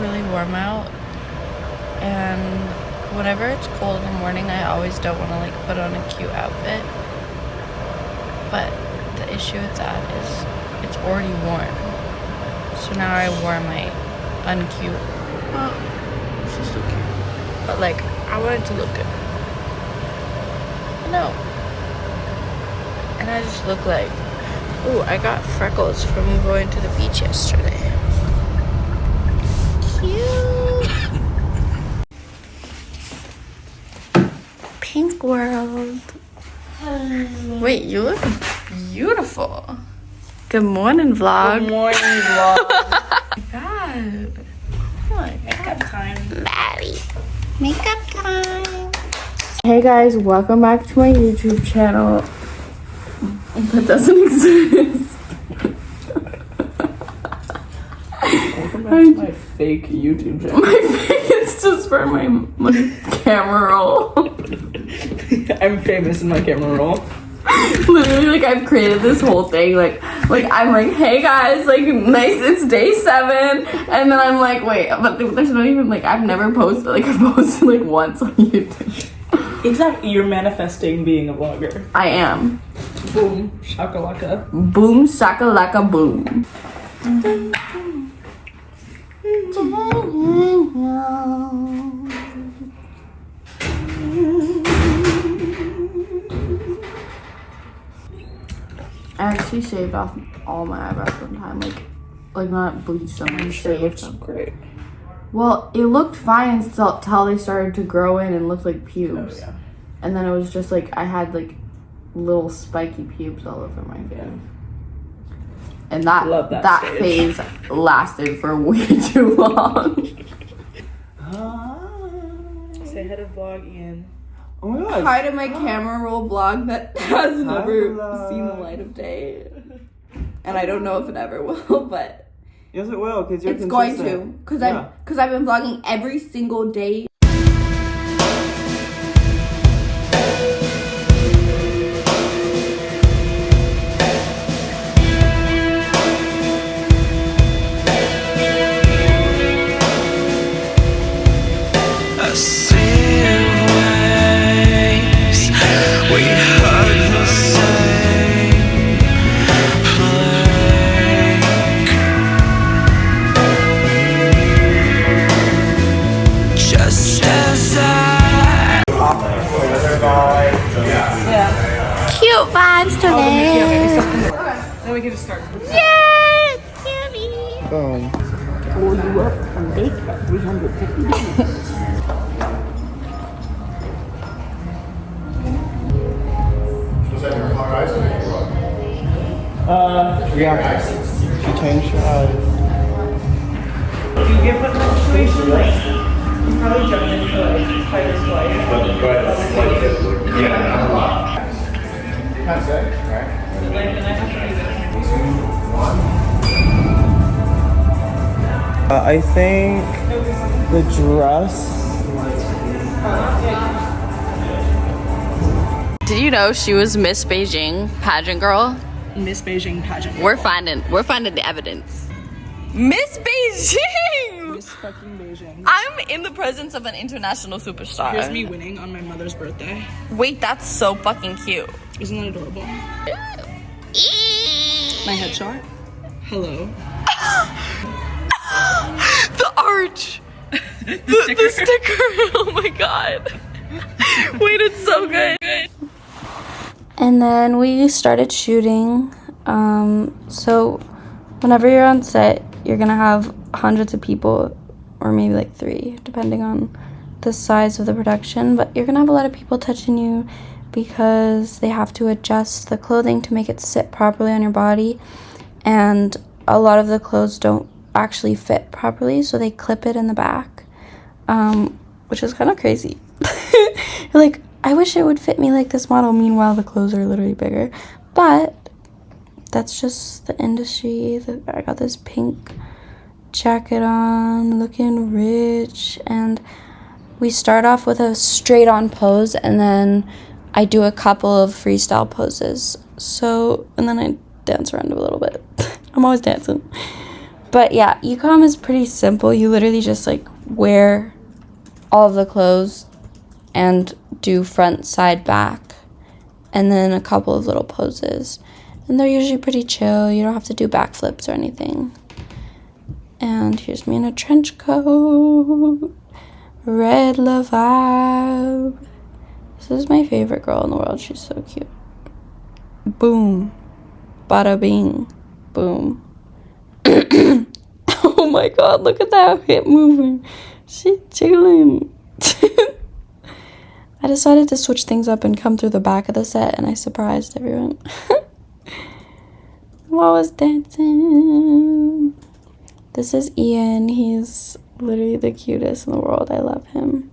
really warm out, and whenever it's cold in the morning, I always don't want to like put on a cute outfit. But the issue with that is it's already warm. So now I wore my uncute. Oh, she's so cute. But like, I wanted to look good. No. And I just look like, ooh, I got freckles from going to the beach yesterday. Cute. Pink world. Wait, you look beautiful. Good morning, vlog. Good morning, vlog. Oh my god. Oh my Makeup time. Maddie. Makeup time. Hey guys, welcome back to my YouTube channel. That doesn't exist. Welcome back to my fake YouTube channel. My fake is just for my camera roll. I'm famous in my camera roll. Literally, like, I've created this whole thing, like I'm like, hey guys, like, nice, it's day 7, and then I'm like, wait, but there's not even, like, I've never posted, like, I've posted, like, once on YouTube. Exactly, you're manifesting being a vlogger. I am. Boom, shakalaka. Boom, shakalaka, boom. I actually shaved off all my eyebrows one time, like not bleached them, like shaved. So great. Well, it looked fine until they started to grow in and look like pubes. Oh, yeah. And then it was just like I had like little spiky pubes all over my face. And Love that phase lasted for way too long. Say hi to vlog, Ian. Oh my gosh. Hi to my camera roll vlog that has never seen the light of day. And I don't know if it ever will, but yes, it will, because you're it's consistent. going to, because I've been vlogging every single day. Cute vibes today. Then we can just start. Yay! Cutie! Boom. Pull you up and bake at 350 degrees. Yeah. She changed her eyes. Do you get put in a situation like you probably jumped into like fight or flight? That's it, right? I think the dress. Did you know she was Miss Beijing pageant girl? Miss Beijing pageant. We're finding the evidence. Miss Beijing! Miss fucking Beijing. I'm in the presence of an international superstar. Here's me winning on my mother's birthday. Wait, that's so fucking cute. Isn't that adorable? My headshot. Hello. The arch. the sticker. Oh my god. Wait, it's so good. And then we started shooting. So whenever you're on set, you're gonna have hundreds of people, or maybe like 3, depending on the size of the production. But you're gonna have a lot of people touching you because they have to adjust the clothing to make it sit properly on your body. And a lot of the clothes don't actually fit properly, so they clip it in the back, which is kind of crazy. You're like, I wish it would fit me like this model. Meanwhile, the clothes are literally bigger. But that's just the industry. I got this pink jacket on, looking rich, and we start off with a straight on pose, and then I do a couple of freestyle poses. So, and then I dance around a little bit. I'm always dancing. But yeah, ecom is pretty simple. You literally just like wear all of the clothes and do front, side, back, and then a couple of little poses. And they're usually pretty chill. You don't have to do backflips or anything. And here's me in a trench coat. Red love vibe. This is my favorite girl in the world. She's so cute. Boom. Bada bing. Boom. Oh my god, look at that hip moving. She's chilling. I decided to switch things up and come through the back of the set, and I surprised everyone. What was dancing? This is Ian. He's literally the cutest in the world. I love him.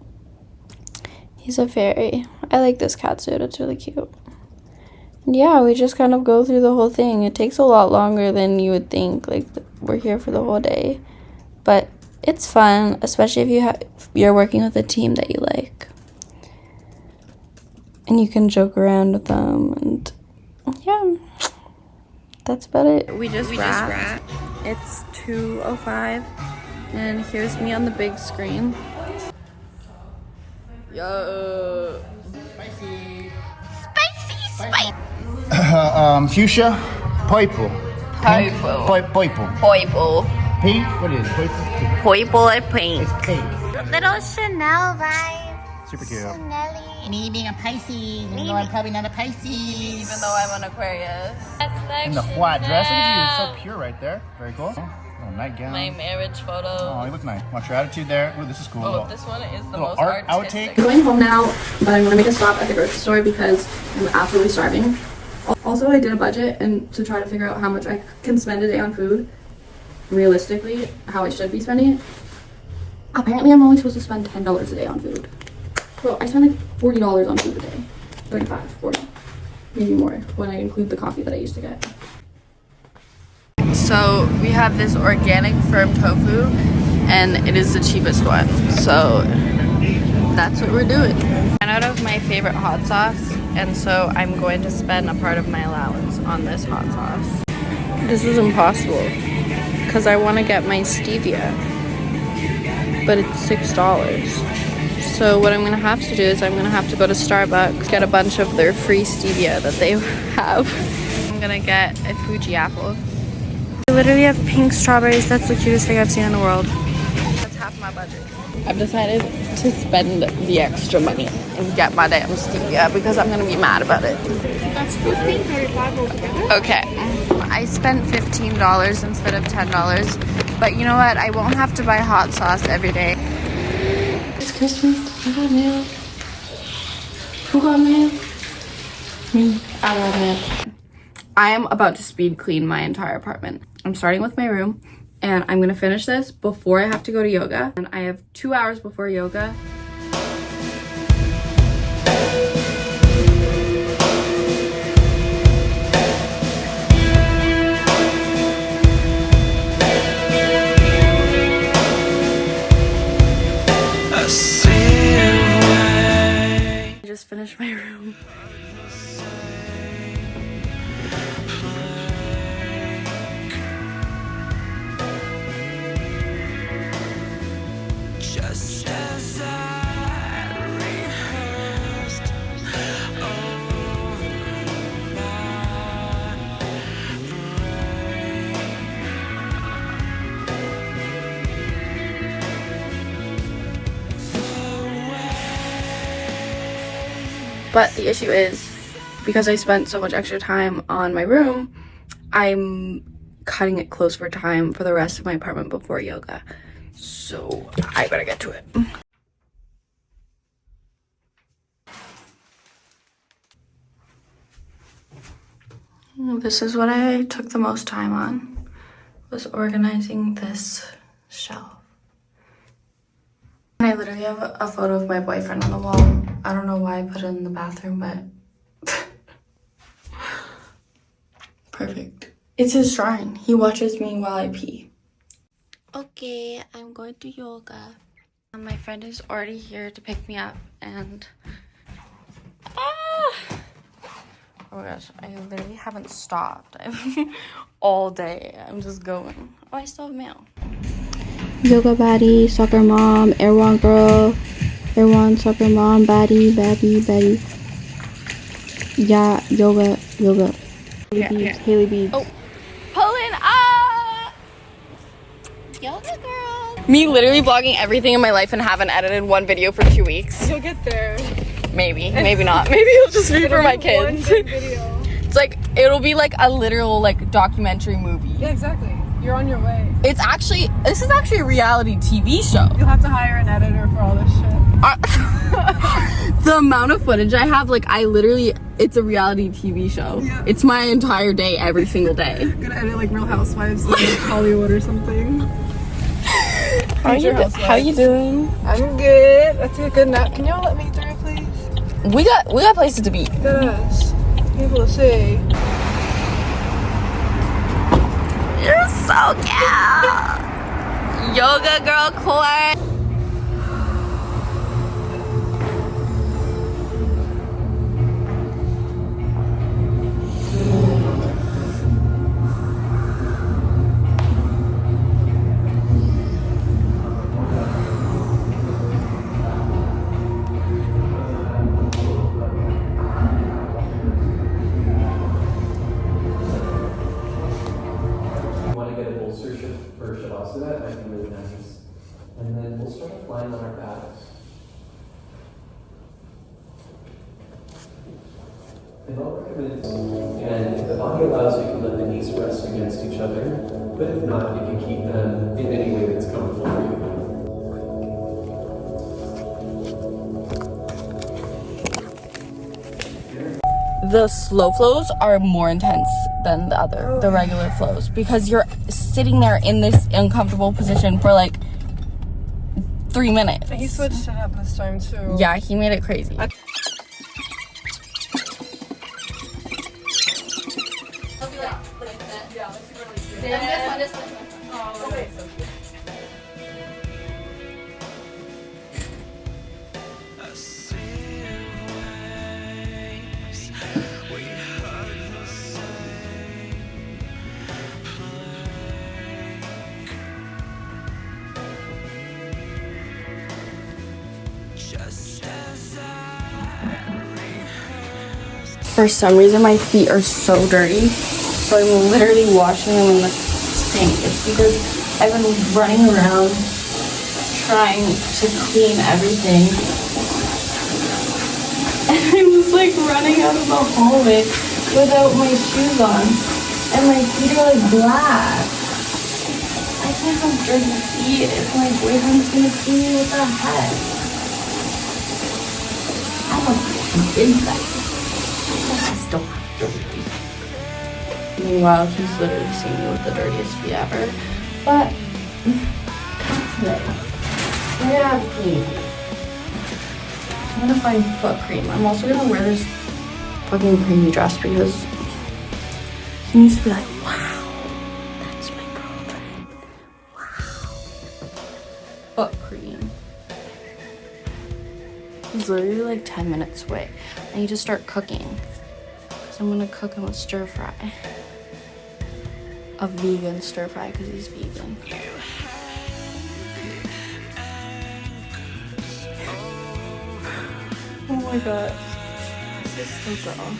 He's a fairy. I like this catsuit. It's really cute. And yeah, we just kind of go through the whole thing. It takes a lot longer than you would think. Like, we're here for the whole day. But it's fun, especially if you're working with a team that you like. And you can joke around with them. And yeah, that's about it. We just wrapped. It's 2:05. And here's me on the big screen. Yo. Spicy. Fuchsia. Purple. Purple. Pink. What is it? Purple and pink. It's pink. Little Chanel vibe. Super cute. Chanel-y. Me being a Pisces, even though I'm probably not a Pisces. Even though I'm an Aquarius. In the white dress, look at you, it's so pure right there. Very cool. Oh, nightgown. My marriage photo. Oh, you look nice. Watch your attitude there. Ooh, this is cool. Oh, this one is the little most art artistic. outtake. I'm going home now, but I'm gonna make a stop at the grocery store because I'm absolutely starving. Also, I did a budget and to try to figure out how much I can spend a day on food. Realistically, how I should be spending it. Apparently, I'm only supposed to spend $10 a day on food. So I spend like $40 on food a day. 35, 40, maybe more when I include the coffee that I used to get. So we have this organic firm tofu, and it is the cheapest one. So that's what we're doing. I ran out of my favorite hot sauce, and so I'm going to spend a part of my allowance on this hot sauce. This is impossible because I want to get my stevia, but it's $6. So what I'm gonna have to do is I'm gonna have to go to Starbucks, get a bunch of their free stevia that they have. I'm gonna get a Fuji apple. They literally have pink strawberries. That's the cutest thing I've seen in the world. That's half my budget. I've decided to spend the extra money and get my damn stevia because I'm gonna be mad about it. That's 15, 35 altogether. Okay, I spent $15 instead of $10, but you know what? I won't have to buy hot sauce every day. It's Christmas. I got mail. Who got mail? Me. I got mail. I am about to speed clean my entire apartment. I'm starting with my room, and I'm gonna finish this before I have to go to yoga. And I have 2 hours before yoga. I just finished my room. Just as I rehearsed over my brain. But the issue is, because I spent so much extra time on my room, I'm cutting it close for time for the rest of my apartment before yoga. So I better get to it. This is what I took the most time on, was organizing this shelf. And I literally have a photo of my boyfriend on the wall. I don't know why I put it in the bathroom, but perfect. It's his shrine. He watches me while I pee. Okay, I'm going to yoga. My friend is already here to pick me up, and or my gosh, I literally haven't stopped. All day. I'm just going. Oh, I still have mail. Yoga baddie, soccer mom, Erwan girl, Erwan soccer mom, baddie. Yeah, yoga. Haley Beebs. Oh, pulling up! Yoga girl. Me literally vlogging everything in my life and haven't edited one video for 2 weeks. You'll get there. Maybe not. Maybe it'll just be for my kids. One big video. It's like, it'll be like a literal like documentary movie. Yeah, exactly. You're on your way. This is actually a reality TV show. You'll have to hire an editor for all this shit. The amount of footage I have, like it's a reality TV show. Yeah. It's my entire day, every single day. Gonna edit like Real Housewives in Hollywood or something. How you doing? I'm good. I took a good nap. Can y'all let me through, please? We got places to be. Yes. People to see. You're so cute. Yoga girl core. So that might be really nice. And then we'll start flying on our backs. And I'll recommend, and if the body allows, you can let the knees rest against each other. But if not, you can keep them in any way that's comfortable for you. The slow flows are more intense than the regular flows, because you're sitting there in this uncomfortable position for like 3 minutes. He switched it up this time too. Yeah, he made it crazy. For some reason, my feet are so dirty, so I'm literally washing them in the sink. It's because I've been running around trying to clean everything, and I'm just like running out of the hallway without my shoes on, and my feet are like black. I can't have dirty feet if my boyfriend's gonna see me. What the heck? I'm a inside. Still have dirty feet. Meanwhile, he's literally seen me with the dirtiest feet ever. But today, we're gonna have clean feet. I'm gonna find foot cream. I'm also gonna wear this fucking creamy dress because he needs to be like, wow, that's my girlfriend. Wow. Foot cream. He's literally like 10 minutes away. I need to start cooking. I'm gonna cook him a stir fry. A vegan stir fry because he's vegan. Oh my god. This is so girl.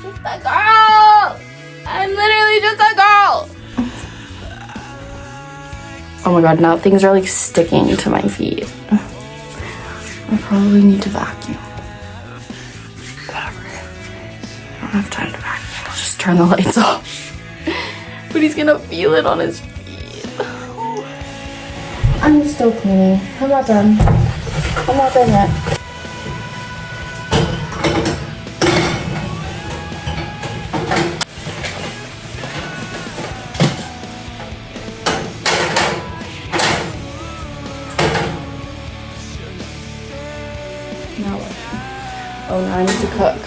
Just a girl! I'm literally just a girl! Oh my god, now things are like sticking to my feet. I probably need to vacuum. I don't have time to vacuum. I'll just turn the lights off. But he's gonna feel it on his feet. I'm still cleaning. I'm not done. I'm not done yet. Now what? Oh, now I need to cook.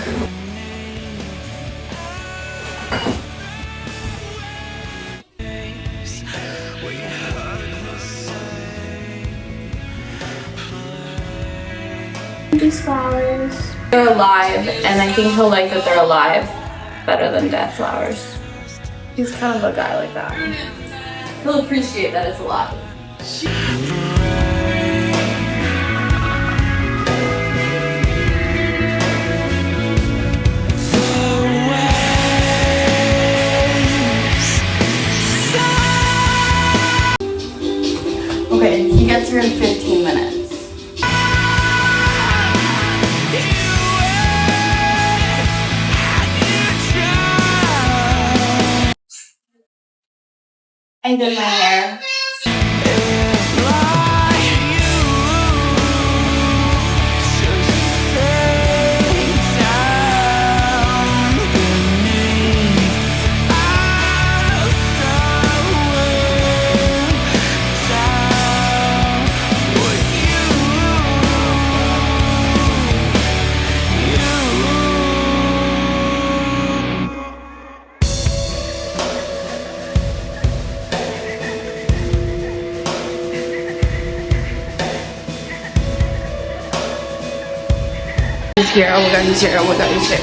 These flowers. They're alive, and I think he'll like that they're alive better than dead flowers. He's kind of a guy like that. He'll appreciate that it's alive. Okay, he gets here in 15 minutes. I did my hair. He's here. Oh my god, he's here. Oh my god, he's here.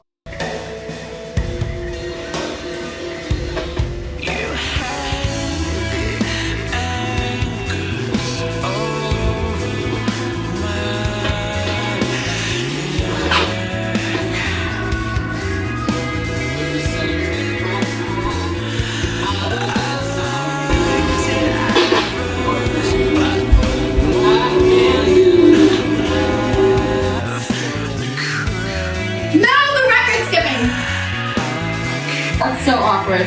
That's so awkward.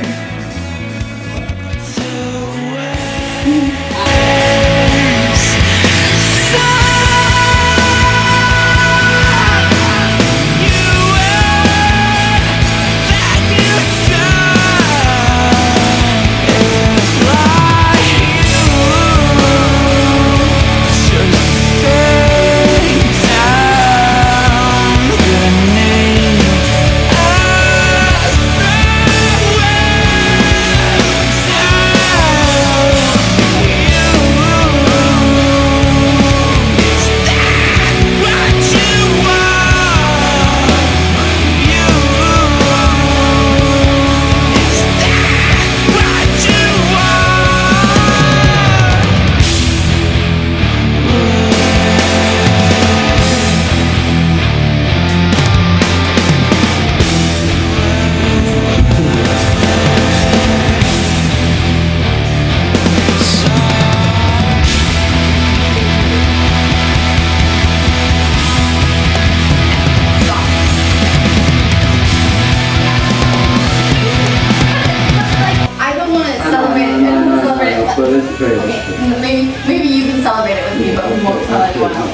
Maybe you can celebrate it with me, but we won't tell anyone else.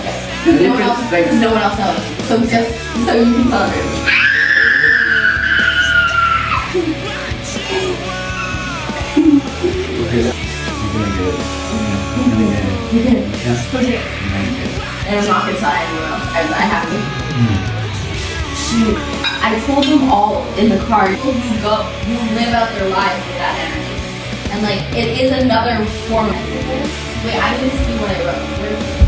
No one else knows. So just so you can celebrate it with me. You did. And I'm not gonna tell anyone else. I have to. Shoot. I told them all in the car, you go, you live out their lives with that energy. And like, it is another form of wait, I didn't see what I wrote. Where's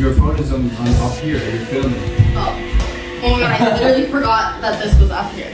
Your phone is on up here, you're filming. Oh my god, I literally forgot that this was up here.